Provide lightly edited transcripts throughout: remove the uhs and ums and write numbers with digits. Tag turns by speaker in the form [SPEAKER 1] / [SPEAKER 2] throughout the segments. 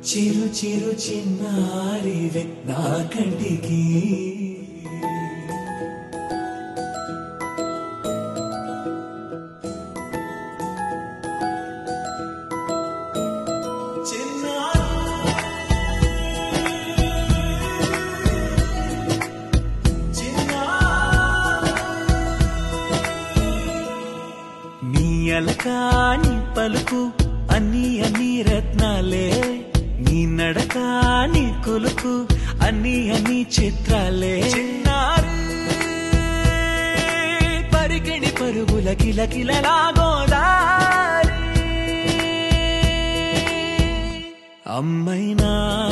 [SPEAKER 1] చిరు చిరు చిన్నారివే నా కంటికి నీ అలకాని పలుకు అన్ని అన్ని రత్నాలే నీ నడకాని కొలుకు అన్ని అన్ని చిత్రాలే చిన్నారి పరికిణి పరుగుల కిలకిలలాగోదారి అమ్మైనా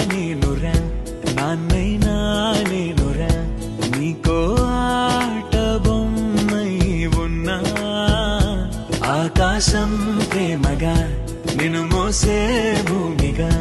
[SPEAKER 1] నేనురా నాన్నైనా నేనురా నీకో ఆట బొమ్మై ఉన్నా ఆకాశం ప్రేమగా నిన్ను మోసే భూమిగా